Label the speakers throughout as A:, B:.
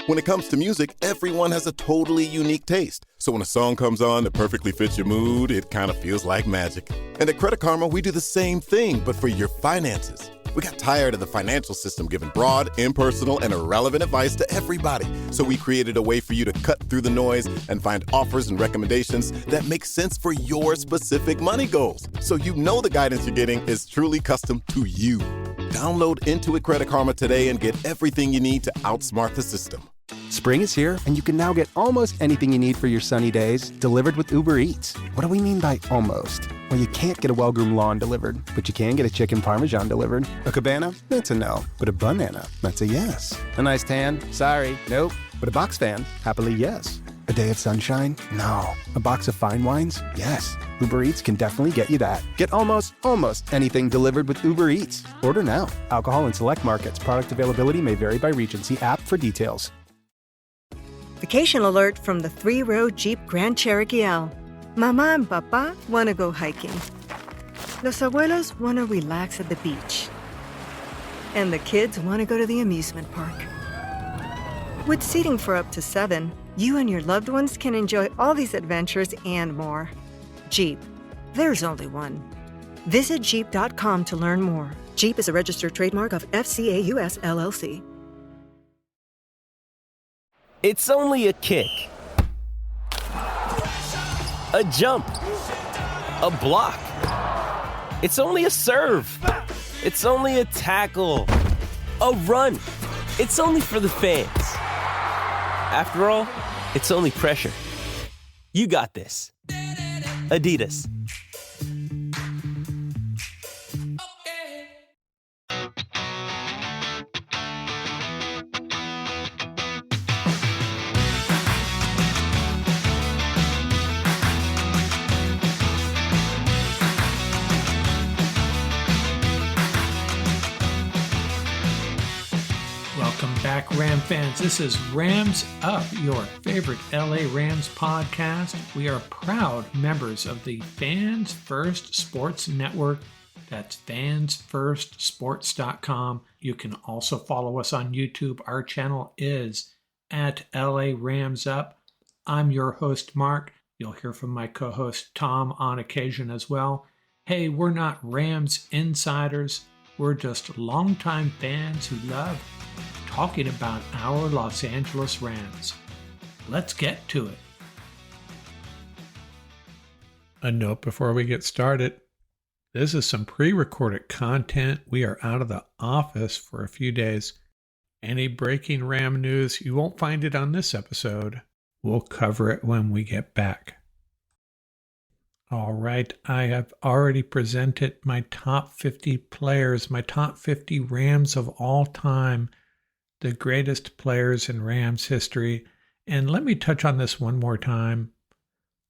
A: When it comes to music, everyone has a totally unique taste. So when a song comes on that perfectly fits your mood, it kind of feels like magic. And at Credit Karma, we do the same thing, but for your finances. We got tired of the financial system giving broad, impersonal, and irrelevant advice to everybody. So we created a way for you to cut through the noise and find offers and recommendations that make sense for your specific money goals. So you know the guidance you're getting is truly custom to you. Download Intuit Credit Karma today and get everything you need to outsmart the system.
B: Spring is here, and you can now get almost anything you need for your sunny days delivered with Uber Eats. What do we mean by almost? Well, you can't get a well-groomed lawn delivered, but you can get a chicken parmesan delivered. A cabana? That's a no. But a banana? That's a yes. A nice tan? Sorry, nope. But a box fan? Happily, yes. A day of sunshine? No. A box of fine wines? Yes. Uber Eats can definitely get you that. Get almost anything delivered with Uber Eats. Order now. Alcohol in select markets. Product availability may vary by region. See app for details.
C: Vacation alert from the 3-row Jeep Grand Cherokee L. Mama and Papa want to go hiking. Los abuelos want to relax at the beach. And the kids want to go to the amusement park. With seating for up to 7, you and your loved ones can enjoy all these adventures and more. Jeep. There's only one. Visit Jeep.com to learn more. Jeep is a registered trademark of FCA US LLC.
D: It's only a kick, a jump, a block. It's only a serve. It's only a tackle, a run. It's only for the fans. After all, it's only pressure. You got this. Adidas.
E: Welcome back, Ram fans. This is Rams Up, your favorite LA Rams podcast. We are proud members of the Fans First Sports Network. That's fansfirstsports.com. You can also follow us on YouTube. Our channel is at LA Rams Up. I'm your host, Mark. You'll hear from my co-host, Tom, on occasion as well. Hey, we're not Rams insiders. We're just longtime fans who love talking about our Los Angeles Rams. Let's get to it. A note before we get started. This is some pre-recorded content. We are out of the office for a few days. Any breaking Ram news, you won't find it on this episode. We'll cover it when we get back. All right, I have already presented my top 50 players, my top 50 Rams of all time, the greatest players in Rams history. And let me touch on this one more time.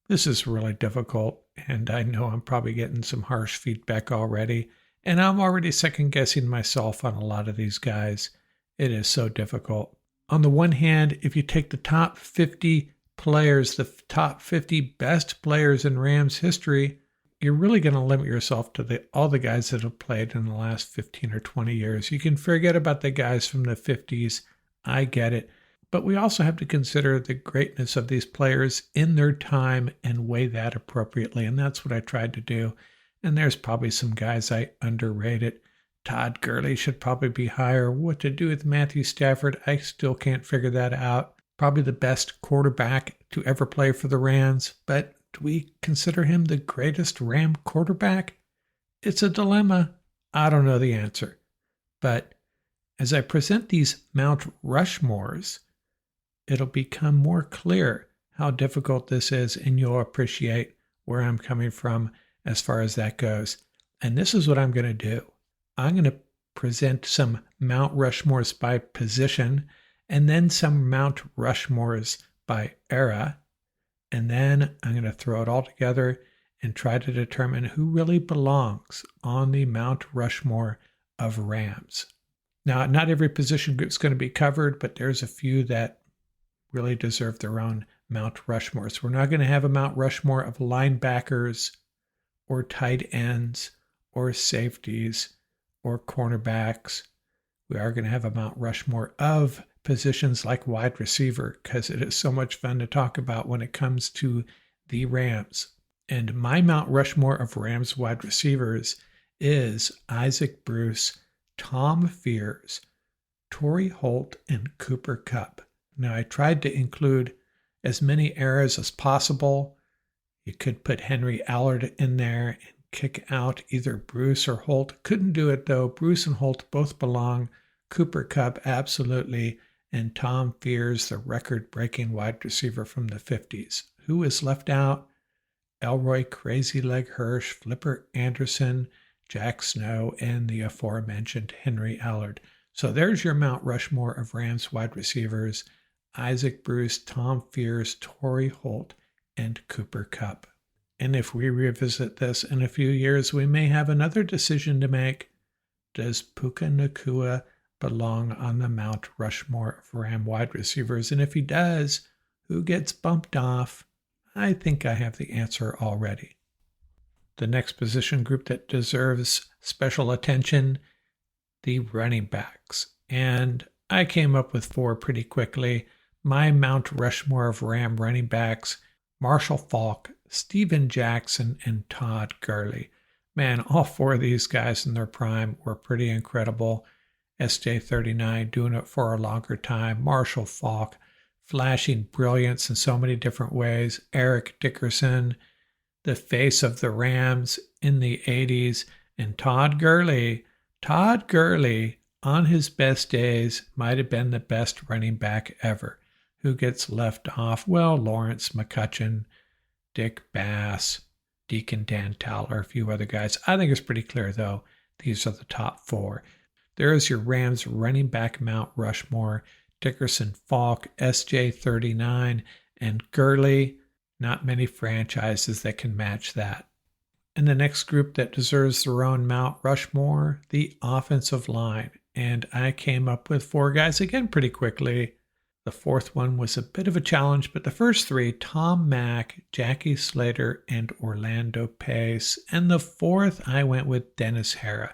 E: This is really difficult, and I know I'm probably getting some harsh feedback already, and I'm already second-guessing myself on a lot of these guys. It is so difficult. On the one hand, if you take the top 50 players, the top 50 best players in Rams history, you're really going to limit yourself to all the guys that have played in the last 15 or 20 years. You can forget about the guys from the 50s. I get it. But we also have to consider the greatness of these players in their time and weigh that appropriately. And that's what I tried to do. And there's probably some guys I underrated. Todd Gurley should probably be higher. What to do with Matthew Stafford, I still can't figure that out. Probably the best quarterback to ever play for the Rams. But do we consider him the greatest Ram quarterback? It's a dilemma. I don't know the answer. But as I present these Mount Rushmores, it'll become more clear how difficult this is, and you'll appreciate where I'm coming from as far as that goes. And this is what I'm going to do. I'm going to present some Mount Rushmores by position, and then some Mount Rushmores by era. And then I'm going to throw it all together and try to determine who really belongs on the Mount Rushmore of Rams. Now, not every position group is going to be covered, but there's a few that really deserve their own Mount Rushmores. We're not going to have a Mount Rushmore of linebackers or tight ends or safeties or cornerbacks. We are going to have a Mount Rushmore of positions like wide receiver because it is so much fun to talk about when it comes to the Rams. And my Mount Rushmore of Rams wide receivers is Isaac Bruce, Tom Fears, Torrey Holt, and Cooper Kupp. Now, I tried to include as many eras as possible. You could put Henry Allard in there and kick out either Bruce or Holt. Couldn't do it, though. Bruce and Holt both belong. Cooper Kupp, absolutely. And Tom Fears, the record-breaking wide receiver from the 50s. Who is left out? Elroy Crazy Leg Hirsch, Flipper Anderson, Jack Snow, and the aforementioned Henry Allard. So there's your Mount Rushmore of Rams wide receivers: Isaac Bruce, Tom Fears, Torrey Holt, and Cooper Kupp. And if we revisit this in a few years, we may have another decision to make. Does Puka Nacua belong on the Mount Rushmore of Ram wide receivers? And if he does, who gets bumped off? I think I have the answer already. The next position group that deserves special attention, the running backs. And I came up with 4 pretty quickly. My Mount Rushmore of Ram running backs: Marshall Faulk, Steven Jackson, and Todd Gurley. Man, all 4 of these guys in their prime were pretty incredible. SJ39 doing it for a longer time. Marshall Faulk flashing brilliance in so many different ways. Eric Dickerson, the face of the Rams in the 80s. And Todd Gurley on his best days might have been the best running back ever. Who gets left off? Well, Lawrence McCutcheon, Dick Bass, Deacon Dan Towler, a few other guys. I think it's pretty clear, though, these are the top 4. There is your Rams running back Mount Rushmore: Dickerson, Faulk, SJ39, and Gurley. Not many franchises that can match that. And the next group that deserves their own Mount Rushmore, the offensive line. And I came up with 4 guys again pretty quickly. The 4th one was a bit of a challenge, but the first 3, Tom Mack, Jackie Slater, and Orlando Pace. And the 4th, I went with Dennis Hara.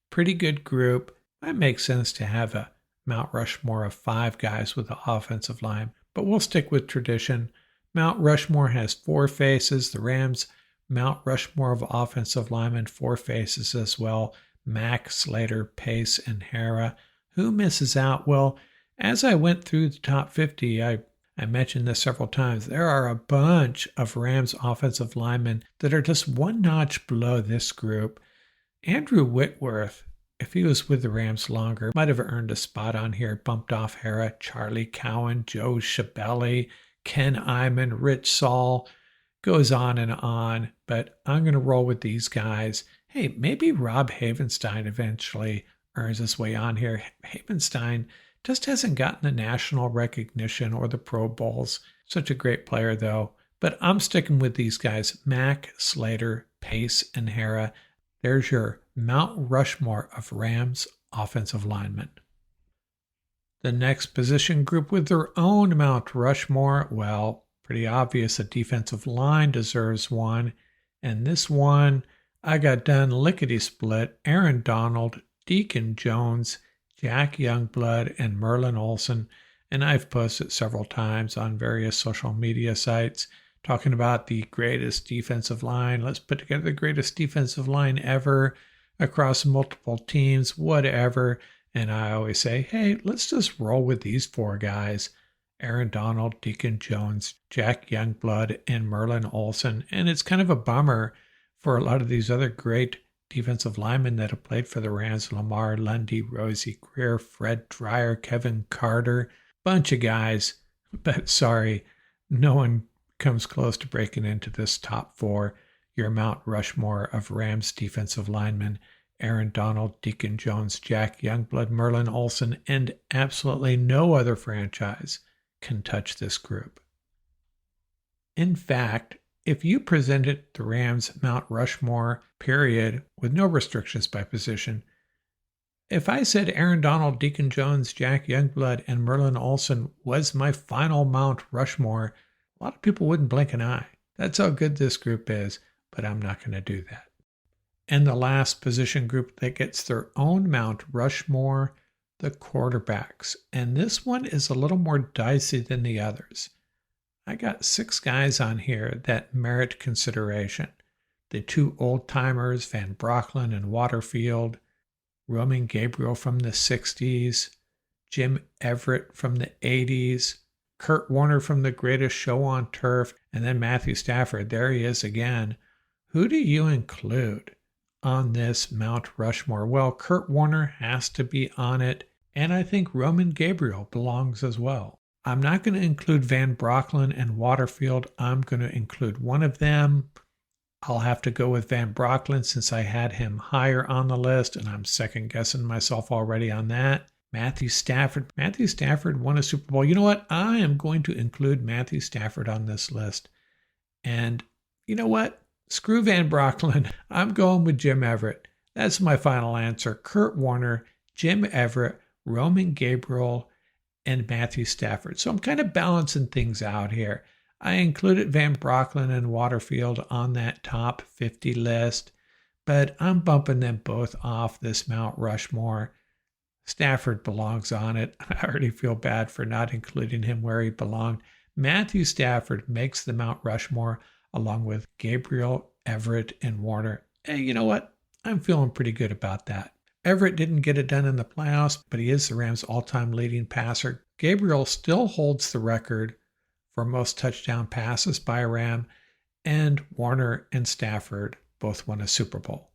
E: Pretty good group. Might make sense to have a Mount Rushmore of 5 guys with the offensive line, but we'll stick with tradition. Mount Rushmore has 4 faces. The Rams Mount Rushmore of offensive linemen, 4 faces as well: Mack, Slater, Pace, and Hara. Who misses out? Well, as I went through the top 50, I mentioned this several times, there are a bunch of Rams offensive linemen that are just one notch below this group. Andrew Whitworth, if he was with the Rams longer, might have earned a spot on here, bumped off Hara. Charlie Cowan, Joe Schiavelli, Ken Iman, Rich Saul, goes on, but I'm going to roll with these guys. Hey, maybe Rob Havenstein eventually earns his way on here. Havenstein just hasn't gotten the national recognition or the Pro Bowls. Such a great player, though. But I'm sticking with these guys: Mack, Slater, Pace, and Hara. There's your Mount Rushmore of Rams offensive linemen. The next position group with their own Mount Rushmore, well, pretty obvious, a defensive line deserves one. And this one, I got done lickety-split: Aaron Donald, Deacon Jones, Jack Youngblood, and Merlin Olsen. And I've posted several times on various social media sites talking about the greatest defensive line. Let's put together the greatest defensive line ever across multiple teams, whatever. And I always say, hey, let's just roll with these 4 guys: Aaron Donald, Deacon Jones, Jack Youngblood, and Merlin Olsen. And it's kind of a bummer for a lot of these other great defensive linemen that have played for the Rams: Lamar Lundy, Rosie Greer, Fred Dreyer, Kevin Carter, bunch of guys. But sorry, no one comes close to breaking into this top 4. Your Mount Rushmore of Rams defensive linemen: Aaron Donald, Deacon Jones, Jack Youngblood, Merlin Olsen, and absolutely no other franchise can touch this group. In fact, if you presented the Rams Mount Rushmore, period, with no restrictions by position, if I said Aaron Donald, Deacon Jones, Jack Youngblood, and Merlin Olsen was my final Mount Rushmore, a lot of people wouldn't blink an eye. That's how good this group is, but I'm not going to do that. And the last position group that gets their own Mount Rushmore, the quarterbacks. And this one is a little more dicey than the others. I got 6 guys on here that merit consideration. The 2 old-timers, Van Brocklin and Waterfield, Roman Gabriel from the 60s, Jim Everett from the 80s, Kurt Warner from The Greatest Show on Turf, and then Matthew Stafford. There he is again. Who do you include on this Mount Rushmore? Well, Kurt Warner has to be on it, and I think Roman Gabriel belongs as well. I'm not going to include Van Brocklin and Waterfield. I'm going to include one of them. I'll have to go with Van Brocklin since I had him higher on the list, and I'm second-guessing myself already on that. Matthew Stafford. Matthew Stafford won a Super Bowl. You know what? I am going to include Matthew Stafford on this list. And you know what? Screw Van Brocklin. I'm going with Jim Everett. That's my final answer. Kurt Warner, Jim Everett, Roman Gabriel, and Matthew Stafford. So I'm kind of balancing things out here. I included Van Brocklin and Waterfield on that top 50 list, but I'm bumping them both off this Mount Rushmore. Stafford belongs on it. I already feel bad for not including him where he belonged. Matthew Stafford makes the Mount Rushmore along with Gabriel, Everett, and Warner. Hey, you know what? I'm feeling pretty good about that. Everett didn't get it done in the playoffs, but he is the Rams' all-time leading passer. Gabriel still holds the record for most touchdown passes by a Ram, and Warner and Stafford both won a Super Bowl.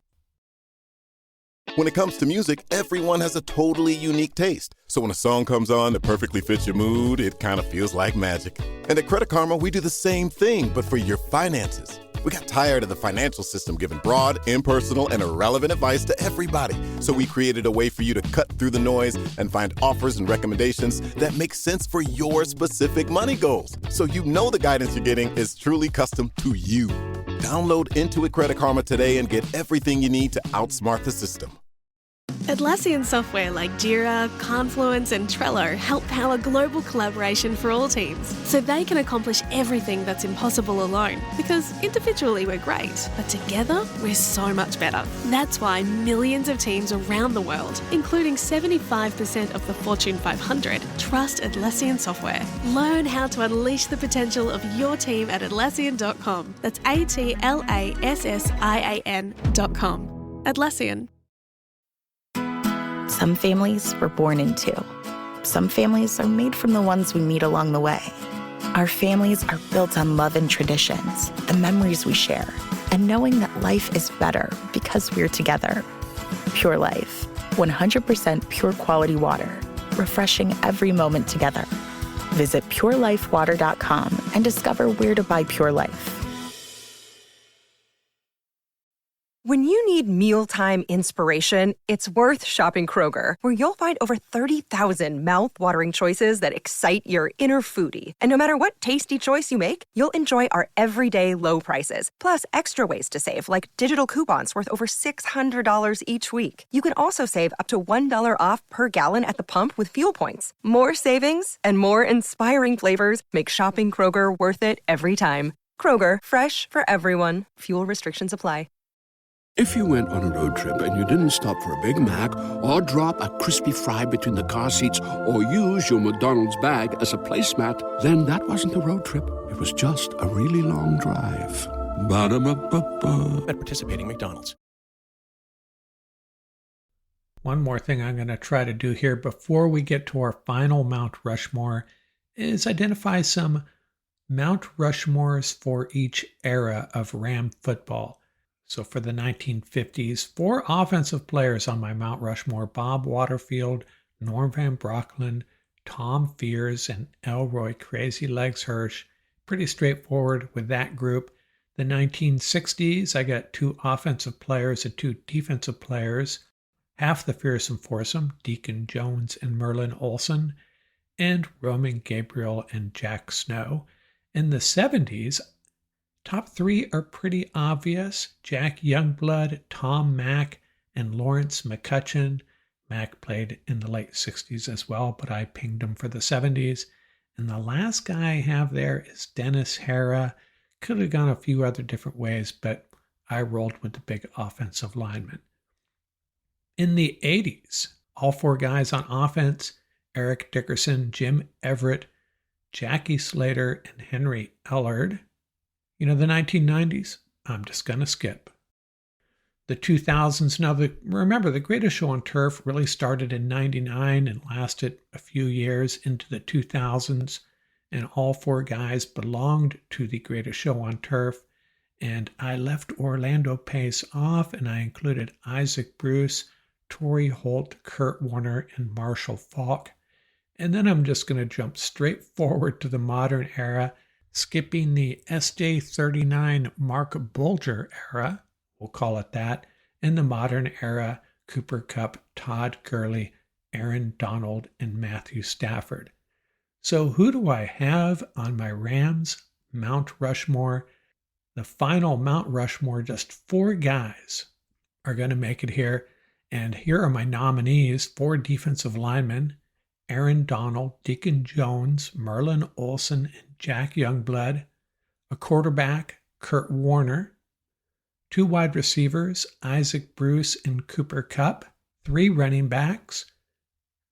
A: When it comes to music, everyone has a totally unique taste. So when a song comes on that perfectly fits your mood, it kind of feels like magic. And at Credit Karma, we do the same thing, but for your finances. We got tired of the financial system giving broad, impersonal, and irrelevant advice to everybody. So we created a way for you to cut through the noise and find offers and recommendations that make sense for your specific money goals. So you know the guidance you're getting is truly custom to you. Download Intuit Credit Karma today and get everything you need to outsmart the system.
F: Atlassian software like Jira, Confluence, and Trello help power global collaboration for all teams, so they can accomplish everything that's impossible alone. Because individually we're great, but together we're so much better. That's why millions of teams around the world, including 75% of the Fortune 500, trust Atlassian software. Learn how to unleash the potential of your team at Atlassian.com. That's Atlassian.com. Atlassian.
G: Some families we're born into. Some families are made from the ones we meet along the way. Our families are built on love and traditions, the memories we share, and knowing that life is better because we're together. Pure Life, 100% pure quality water, refreshing every moment together. Visit purelifewater.com and discover where to buy Pure Life.
H: When you need mealtime inspiration, it's worth shopping Kroger, where you'll find over 30,000 mouth-watering choices that excite your inner foodie. And no matter what tasty choice you make, you'll enjoy our everyday low prices, plus extra ways to save, like digital coupons worth over $600 each week. You can also save up to $1 off per gallon at the pump with fuel points. More savings and more inspiring flavors make shopping Kroger worth it every time. Kroger, fresh for everyone. Fuel restrictions apply.
I: If you went on a road trip and you didn't stop for a Big Mac or drop a crispy fry between the car seats or use your McDonald's bag as a placemat, then that wasn't a road trip. It was just a really long drive. Ba-da-ba-ba-ba.
J: At participating McDonald's.
E: One more thing I'm going to try to do here before we get to our final Mount Rushmore is identify some Mount Rushmores for each era of Ram football. So for the 1950s, 4 offensive players on my Mount Rushmore: Bob Waterfield, Norm Van Brocklin, Tom Fears, and Elroy Crazy Legs Hirsch. Pretty straightforward with that group. The 1960s, I got 2 offensive players and 2 defensive players. Half the fearsome foursome, Deacon Jones and Merlin Olsen, and Roman Gabriel and Jack Snow. In the 70s, top 3 are pretty obvious: Jack Youngblood, Tom Mack, and Lawrence McCutcheon. Mack played in the late 60s as well, but I pinged him for the 70s. And the last guy I have there is Dennis Hara. Could have gone a few other different ways, but I rolled with the big offensive lineman. In the 80s, All four guys on offense, Eric Dickerson, Jim Everett, Jackie Slater, and Henry Ellard. You know, the 1990s, I'm just going to skip. The 2000s, now remember, the Greatest Show on Turf really started in 99 and lasted a few years into the 2000s, and all four guys belonged to the Greatest Show on Turf, and I left Orlando Pace off, and I included Isaac Bruce, Torrey Holt, Kurt Warner, and Marshall Faulk. And then I'm just going to jump straight forward to the modern era, skipping the SJ39 Mark Bulger era, we'll call it that, in the modern era, Cooper Kupp, Todd Gurley, Aaron Donald, and Matthew Stafford. So who do I have on my Rams Mount Rushmore? The final Mount Rushmore, just four guys are going to make it here. And here are my nominees: 4 defensive linemen, Aaron Donald, Deacon Jones, Merlin Olsen, and Jack Youngblood. A quarterback, Kurt Warner. 2 wide receivers, Isaac Bruce and Cooper Kupp. 3 running backs,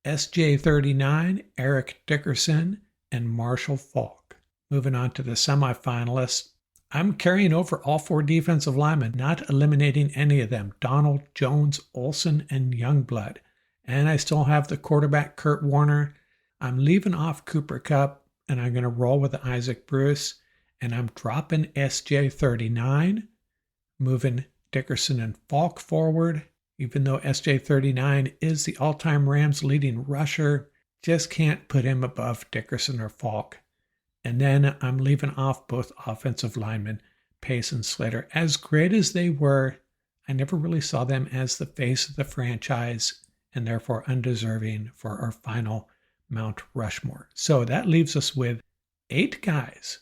E: SJ39, Eric Dickerson, and Marshall Faulk. Moving on to the semifinalists, I'm carrying over all 4 defensive linemen, not eliminating any of them: Donald, Jones, Olsen, and Youngblood. And I still have the quarterback, Kurt Warner. I'm leaving off Cooper Kupp, and I'm going to roll with Isaac Bruce. And I'm dropping SJ39, moving Dickerson and Faulk forward. Even though SJ39 is the all-time Rams leading rusher, just can't put him above Dickerson or Faulk. And then I'm leaving off both offensive linemen, Pace and Slater. As great as they were, I never really saw them as the face of the franchise, and therefore undeserving for our final Mount Rushmore. So that leaves us with 8 guys,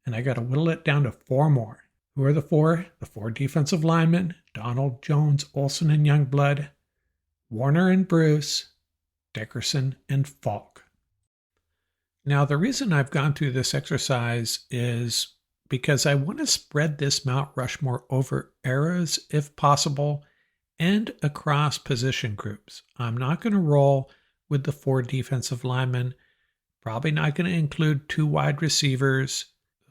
E: and I got to whittle it down to 4 more. Who are the 4? The 4 defensive linemen: Donald, Jones, Olsen, and Youngblood, Warner and Bruce, Dickerson and Faulk. Now, the reason I've gone through this exercise is because I want to spread this Mount Rushmore over eras, if possible, and across position groups. I'm not going to roll with the 4 defensive linemen, probably not going to include 2 wide receivers.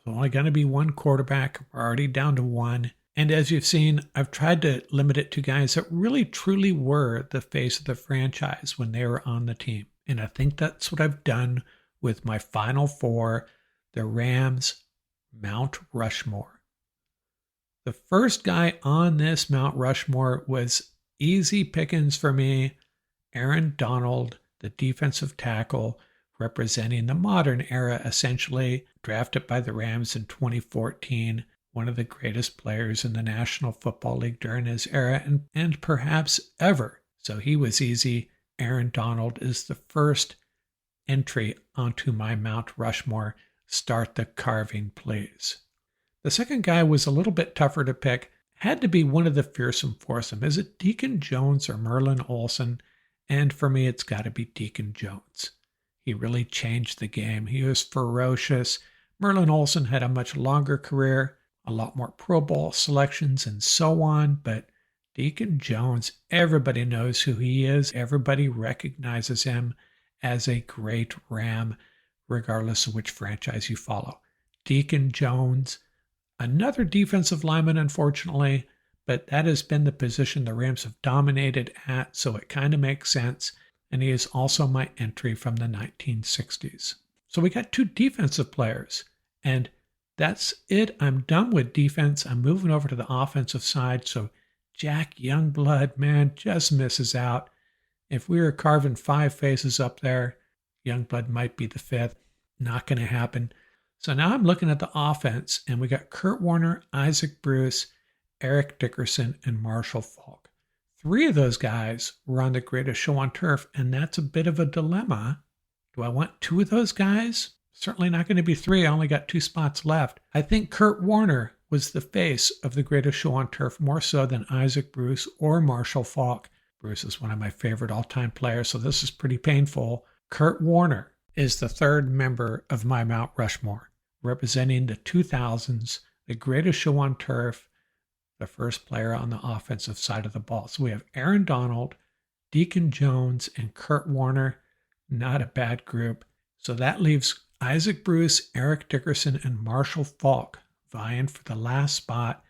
E: There's only going to be 1 quarterback. We're already down to 1. And as you've seen, I've tried to limit it to guys that really truly were the face of the franchise when they were on the team. And I think that's what I've done with my final 4, the Rams Mount Rushmore. The first guy on this Mount Rushmore was easy pickings for me: Aaron Donald, the defensive tackle, representing the modern era, essentially, drafted by the Rams in 2014, one of the greatest players in the National Football League during his era and perhaps ever. So he was easy. Aaron Donald is the first entry onto my Mount Rushmore. Start the carving, please. The second guy was a little bit tougher to pick. Had to be one of the fearsome foursome. Is it Deacon Jones or Merlin Olsen? And for me, it's got to be Deacon Jones. He really changed the game. He was ferocious. Merlin Olsen had a much longer career, a lot more Pro Bowl selections and so on, but Deacon Jones, everybody knows who he is. Everybody recognizes him as a great Ram, regardless of which franchise you follow. Deacon Jones, another defensive lineman, unfortunately, but that has been the position the Rams have dominated at, so it kind of makes sense. And he is also my entry from the 1960s. So we got 2 defensive players, and that's it. I'm done with defense. I'm moving over to the offensive side. So Jack Youngblood, man, just misses out. If we were carving 5 faces up there, Youngblood might be the 5th. Not going to happen. So now I'm looking at the offense, and we got Kurt Warner, Isaac Bruce, Eric Dickerson, and Marshall Faulk. 3 of those guys were on the Greatest Show on Turf, and that's a bit of a dilemma. Do I want 2 of those guys? Certainly not going to be 3. I only got 2 spots left. I think Kurt Warner was the face of the Greatest Show on Turf more so than Isaac Bruce or Marshall Faulk. Bruce is one of my favorite all-time players, so this is pretty painful. Kurt Warner is the 3rd member of my Mount Rushmore, representing the 2000s, the Greatest Show on Turf, the first player on the offensive side of the ball. So we have Aaron Donald, Deacon Jones, and Kurt Warner. Not a bad group. So that leaves Isaac Bruce, Eric Dickerson, and Marshall Faulk vying for the last spot.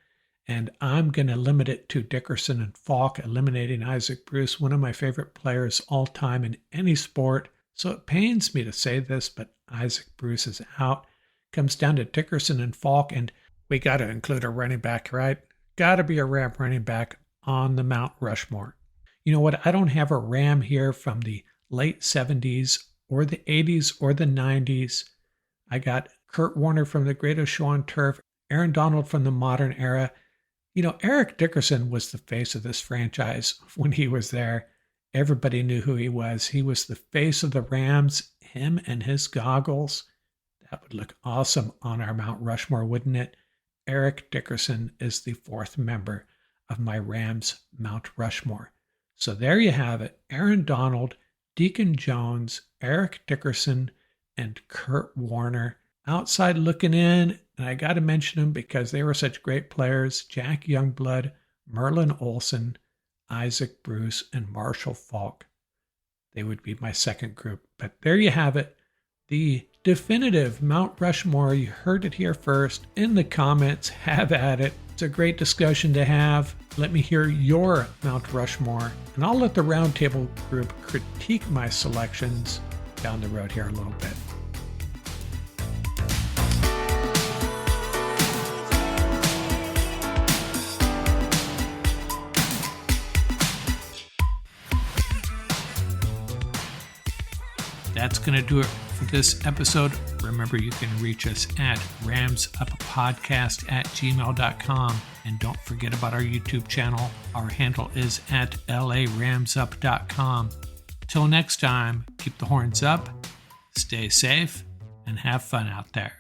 E: And I'm going to limit it to Dickerson and Faulk, eliminating Isaac Bruce, one of my favorite players all time in any sport. So it pains me to say this, but Isaac Bruce is out. Comes down to Dickerson and Faulk, and we got to include a running back, right? Got to be a Ram running back on the Mount Rushmore. You know what? I don't have a Ram here from the late 70s or the 80s or the 90s. I got Kurt Warner from the Greatest Show on Turf, Aaron Donald from the modern era. You know, Eric Dickerson was the face of this franchise when he was there. Everybody knew who he was. He was the face of the Rams, him and his goggles. That would look awesome on our Mount Rushmore, wouldn't it? Eric Dickerson is the fourth member of my Rams Mount Rushmore. So there you have it. Aaron Donald, Deacon Jones, Eric Dickerson, and Kurt Warner. Outside looking in, and I got to mention them because they were such great players. Jack Youngblood, Merlin Olsen, Isaac Bruce, and Marshall Faulk. They would be my second group. But there you have it. The definitive Mount Rushmore. You heard it here first. In the comments, have at it. It's a great discussion to have. Let me hear your Mount Rushmore, and I'll let the roundtable group critique my selections down the road here a little bit. That's going to do it for this episode. Remember, you can reach us at ramsuppodcast@gmail.com. And don't forget about our YouTube channel. Our handle is at laramsup.com. Till next time, keep the horns up, stay safe, and have fun out there.